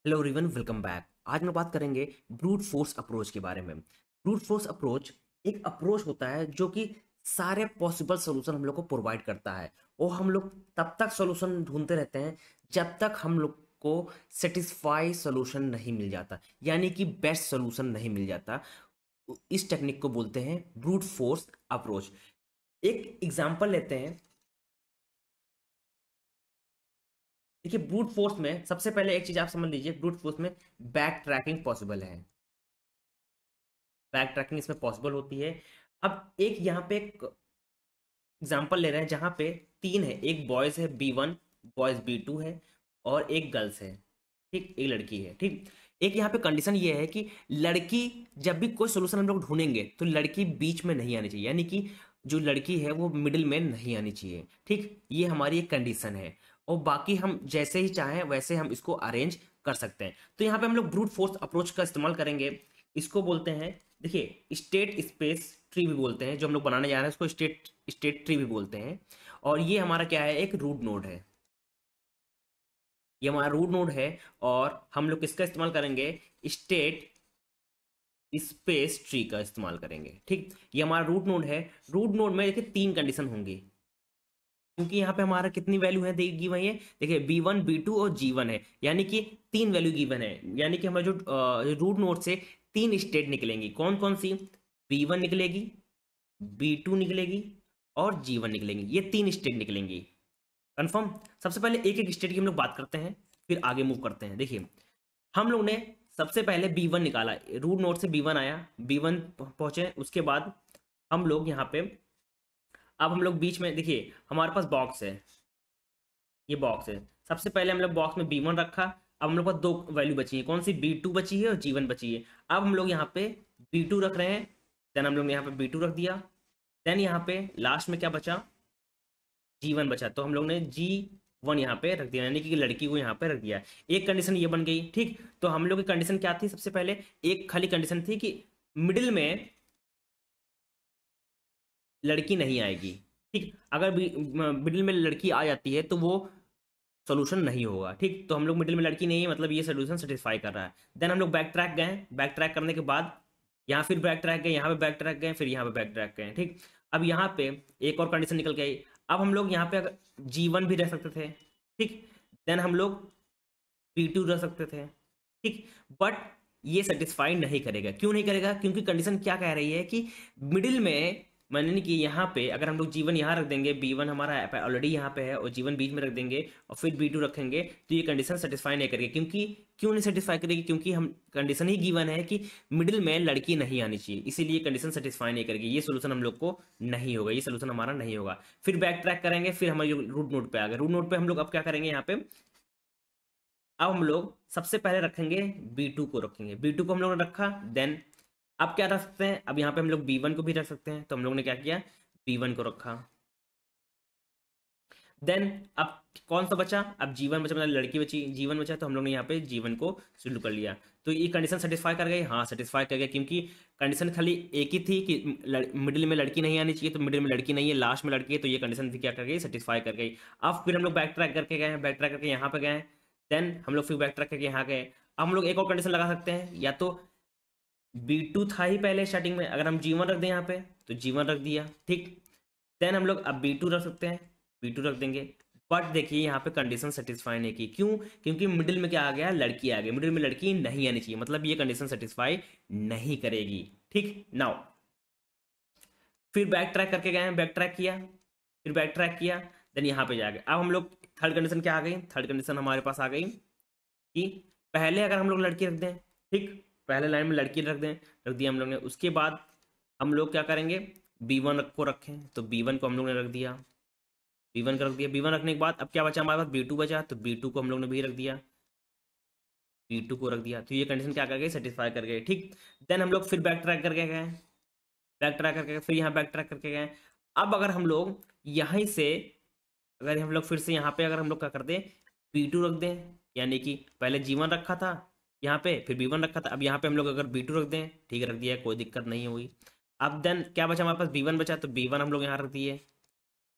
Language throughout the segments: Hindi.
Hello everyone, welcome back. आज हम बात करेंगे ब्रूट फोर्स अप्रोच के बारे में। ब्रूट फोर्स अप्रोच एक अप्रोच होता है जो कि सारे पॉसिबल सॉल्यूशन हम लोग को प्रोवाइड करता है और हम लोग तब तक सॉल्यूशन ढूंढते रहते हैं जब तक हम लोग को सेटिस्फाई सॉल्यूशन नहीं मिल जाता, यानी कि बेस्ट सॉल्यूशन नहीं मिल जाता। इस टेक्निक को बोलते हैं ब्रूट फोर्स अप्रोच। एक एग्जांपल लेते हैं। देखिए, ब्रूट फोर्स में सबसे पहले एक चीज आप समझ लीजिए, ब्रूट फोर्स में बैक ट्रैकिंग पॉसिबल है। बैक ट्रैकिंग इसमें पॉसिबल होती है। अब एक यहाँ पे एक एग्जांपल ले रहे हैं जहाँ पे तीन है, एक बॉयज है B1, बॉयज B2 है और एक गर्ल्स है। ठीक, एक लड़की है। ठीक, एक यहाँ पे कंडीशन ये है कि लड़की, जब भी कोई सोल्यूशन हम लोग ढूंढेंगे तो लड़की बीच में नहीं आनी चाहिए, यानी कि जो लड़की है वो मिडिल में नहीं आनी चाहिए। ठीक, ये हमारी एक कंडीशन है और बाकी हम जैसे ही चाहें वैसे हम इसको अरेंज कर सकते हैं। तो यहाँ पे हम लोग ब्रूट फोर्स अप्रोच का इस्तेमाल करेंगे। इसको बोलते हैं, देखिए, स्टेट स्पेस ट्री भी बोलते हैं। जो हम लोग बनाने जा रहे हैं उसको स्टेट स्टेट ट्री भी बोलते हैं। और ये हमारा क्या है, एक रूट नोड है। ये हमारा रूट नोड है और हम लोग किसका इस्तेमाल करेंगे, स्टेट स्पेस ट्री का इस्तेमाल करेंगे। ठीक, ये हमारा रूट नोड है। रूट नोड में देखिए तीन कंडीशन होंगी, क्योंकि यहाँ पे हमारा कितनी वैल्यू है गिवन है। देखिए B1, B2 और G1 है, यानी कि तीन वैल्यू गिवन है। यानी कि हमारे जो रूट नोड से तीन स्टेट निकलेंगी। कौन कौन सी, B1 निकलेगी, B2 निकलेगी और G1 निकलेंगी। ये तीन स्टेट निकलेंगी, कंफर्म। सबसे पहले एक एक स्टेट की हम लोग बात करते हैं, फिर आगे मूव करते हैं। देखिए, हम लोग ने सबसे पहले B1 निकाला, रूट नोड से B1 आया, B1 पहुंचे। उसके बाद हम लोग यहाँ पे, अब हम लोग बीच में, देखिए हमारे पास बॉक्स है, ये बॉक्स है। सबसे पहले हम लोग बॉक्स में B1 रखा। अब हम लोग पास दो वैल्यू बची है, कौन सी, B2 बची है और G1 बची है। अब हम लोग यहाँ पे B2 रख रहे हैं, देन हम लोग ने यहाँ पे B2 रख दिया। देन यहाँ पे लास्ट में क्या बचा, G1 बचा, तो हम लोग ने G1 यहाँ पे रख दिया, यानी कि लड़की को यहाँ पे रख दिया। एक कंडीशन ये बन गई। ठीक, तो हम लोग की कंडीशन क्या थी, सबसे पहले एक खाली कंडीशन थी कि मिडिल में लड़की नहीं आएगी। ठीक, अगर मिडिल में लड़की आ जाती है तो वो सोल्यूशन नहीं होगा। ठीक, तो हम लोग मिडिल में लड़की नहीं है, मतलब ये सोल्यूशन सेटिस्फाई कर रहा है। देन हम लोग बैक ट्रैक गए, बैक ट्रैक करने के बाद यहाँ फिर बैक ट्रैक गए, यहाँ पे बैक ट्रैक गए, फिर यहाँ पे बैक ट्रैक गए। ठीक, अब यहाँ पे एक और कंडीशन निकल के आई। अब हम लोग यहाँ पे अगर G1 भी रह सकते थे। ठीक, देन हम लोग B2 रह सकते थे। ठीक, बट ये सेटिस्फाई नहीं करेगा। क्यों नहीं करेगा, क्योंकि कंडीशन क्या कह रही है कि मिडिल में, मानने कि यहाँ पे अगर हम लोग G1 यहाँ रख देंगे, B1 हमारा ऑलरेडी यहाँ पे है और G1 बीच में रख देंगे और फिर B2 रखेंगे, तो ये कंडीशन सेटिस्फाई नहीं करेगी। क्योंकि क्यों नहीं सेटिस्फाई करेगी, क्योंकि हम कंडीशन ही गिवन है कि मिडिल में लड़की नहीं आनी चाहिए, इसीलिए कंडीशन सेटिस्फाई नहीं करेगी। ये सोल्यूशन हम लोग को नहीं होगा, ये सोल्यूशन हमारा नहीं होगा। फिर बैक ट्रैक करेंगे, फिर हमारे रूट नोड पे आ गए। रूट नोड पे हम लोग अब क्या करेंगे, यहाँ पे अब हम लोग सबसे पहले रखेंगे B2 को, रखेंगे B2 को हम लोग ने रखा। देन अब क्या रख सकते हैं, अब यहाँ पे हम लोग B1 को भी रख सकते हैं, तो हम लोग ने क्या किया, B1 को रखा। देन अब कौन सा बचा, अब G1 बचा, मतलब लड़की बची, G1 बचा, तो हम लोग ने यहाँ पे G1 को शुरू कर लिया। तो ये कंडीशन सेटिस्फाई कर गई, हाँ सेटिस्फाई कर गया, क्योंकि कंडीशन खाली एक ही थी कि मिडिल में लड़की नहीं आनी चाहिए, तो मिडिल में लड़की नहीं है, लास्ट में लड़की है, तो ये कंडीशन भी क्या कर गई, सेटिस्फाई कर गई। अब फिर हम लोग बैक ट्रैक करके गए, बैक ट्रैक करके यहाँ पे गए। देन हम लोग फिर बैक ट्रैक करके यहाँ गए। अब हम लोग एक और कंडीशन लगा सकते हैं, या तो B2 था ही पहले स्टार्टिंग में, अगर हम G1 रख दें यहाँ पे तो G1 रख दिया। ठीक, देन हम लोग अब B2 रख सकते हैं, B2 रख देंगे। बट देखिए यहाँ पे कंडीशन सेटिस्फाई नहीं की, क्यों, क्योंकि मिडिल में क्या आ गया, लड़की आ गई। मिडिल में लड़की नहीं आनी चाहिए, मतलब ये कंडीशन सेटिस्फाई नहीं करेगी। ठीक, नाउ फिर बैक ट्रैक करके गए, बैक ट्रैक किया, फिर बैक ट्रैक किया, देन यहाँ पे जा गए। अब हम लोग थर्ड कंडीशन क्या आ गई, थर्ड कंडीशन हमारे पास आ गई कि पहले अगर हम लोग लड़की रख दें, ठीक, पहले लाइन में लड़की रख दें, रख दिया हम लोग ने। उसके बाद हम लोग क्या करेंगे, B1 को रखें, तो B1 को हम लोग ने रख दिया, B1 का रख दिया। B1 रखने के बाद अब क्या बचा हमारे पास, B2 बचा, तो B2 को हम लोग ने भी रख दिया, B2 को रख दिया। तो ये कंडीशन क्या कर गई, सेटिस्फाई कर गई। ठीक, देन हम लोग फिर बैक ट्रैक करके गए, बैक ट्रैक करके फिर यहाँ बैक ट्रैक करके गए। अब अगर हम लोग यहीं से, अगर हम लोग फिर से यहाँ पे अगर हम लोग क्या कर दें, B2 रख दें, यानी कि पहले G1 रखा था यहाँ पे, फिर B1 रखा था, अब यहाँ पे हम लोग अगर B2 रख दें, ठीक है, रख दिया है, कोई दिक्कत नहीं हुई। अब देन क्या बचा हमारे पास, B1 बचा, तो B1 हम लोग यहाँ रख दिए,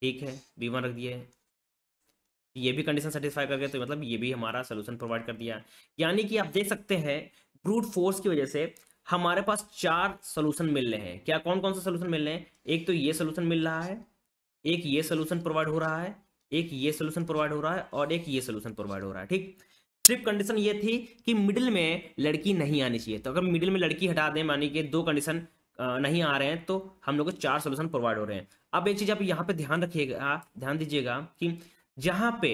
ठीक है, B1 रख दिए। ये भी कंडीशन सेटिस्फाई कर गए, तो मतलब ये भी हमारा सोल्यूशन प्रोवाइड कर दिया। यानी कि आप देख सकते हैं ब्रूट फोर्स की वजह से हमारे पास 4 सोल्यूशन मिल रहे हैं। क्या कौन कौन से सोल्यूशन मिल रहे हैं? एक तो ये सोल्यूशन मिल रहा है, एक ये सोल्यूशन प्रोवाइड हो रहा है, एक ये सोल्यूशन प्रोवाइड हो रहा है, और एक ये सोल्यूशन प्रोवाइड हो रहा है। ठीक, सिर्फ कंडीशन ये थी कि मिडिल में लड़की नहीं आनी चाहिए। तो अगर मिडिल में लड़की हटा दें, मानी कि 2 कंडीशन नहीं आ रहे हैं, तो हम लोग को 4 सोल्यूशन प्रोवाइड हो रहे हैं। अब एक चीज आप यहाँ पे ध्यान रखिएगा, ध्यान दीजिएगा कि जहां पे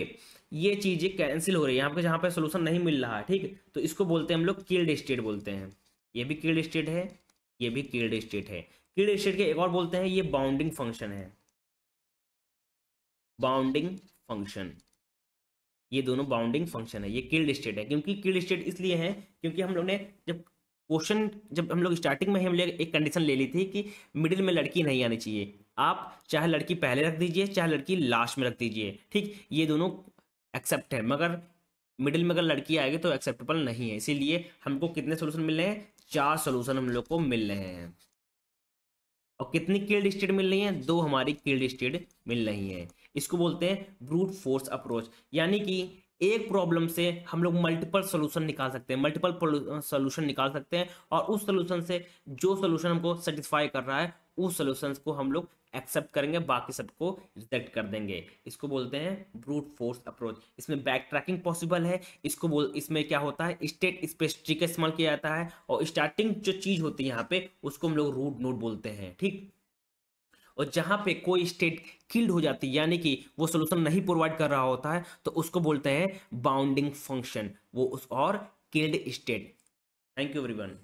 ये चीजें कैंसिल हो रही है, यहाँ पे जहां पे सोल्यूशन नहीं मिल रहा है, ठीक, तो इसको बोलते हैं हम लोग किल्ड स्टेट बोलते हैं। ये भी किल्ड स्टेट है, ये भी किल्ड स्टेट है। किल्ड स्टेट के एक और बोलते हैं, ये बाउंडिंग फंक्शन है, बाउंडिंग फंक्शन। ये दोनों बाउंडिंग फंक्शन है, ये किल्ड स्टेट है। क्योंकि किल्ड स्टेट इसलिए है क्योंकि हम लोग ने जब हम लोग स्टार्टिंग में ही हम लोग एक कंडीशन ले ली थी कि मिडिल में लड़की नहीं आनी चाहिए। आप चाहे लड़की पहले रख दीजिए, चाहे लड़की लास्ट में रख दीजिए, ठीक, ये दोनों एक्सेप्ट है, मगर मिडिल में अगर लड़की आएगी तो एक्सेप्टेबल नहीं है। इसीलिए हमको कितने सोल्यूशन मिल रहे हैं? 4 सोल्यूशन हम लोग को मिल रहे हैं। और कितनी किल्ड स्टेट मिल रही है? 2 हमारी किल्ड स्टेट मिल रही है। इसको बोलते हैं ब्रूट फोर्स अप्रोच। यानी कि एक प्रॉब्लम से हम लोग मल्टीपल सोल्यूशन निकाल सकते हैं, मल्टीपल सोल्यूशन निकाल सकते हैं, और उस सोल्यूशन से जो सोल्यूशन हमको सेटिस्फाई कर रहा है उस सोल्यूशन को हम लोग एक्सेप्ट करेंगे, बाकी सबको रिजेक्ट कर देंगे। इसको बोलते हैं ब्रूट फोर्स अप्रोच। इसमें बैक ट्रैकिंग पॉसिबल है। इसमें क्या होता है, स्टेट स्पेसिफिक का इस्तेमाल किया जाता है, और स्टार्टिंग जो चीज होती है यहाँ पे उसको हम लोग रूट नोड बोलते हैं। ठीक, और जहां पे कोई स्टेट किल्ड हो जाती है, यानी कि वो सोल्यूशन नहीं प्रोवाइड कर रहा होता है, तो उसको बोलते हैं बाउंडिंग फंक्शन, वो उस और killed state. Thank you everyone.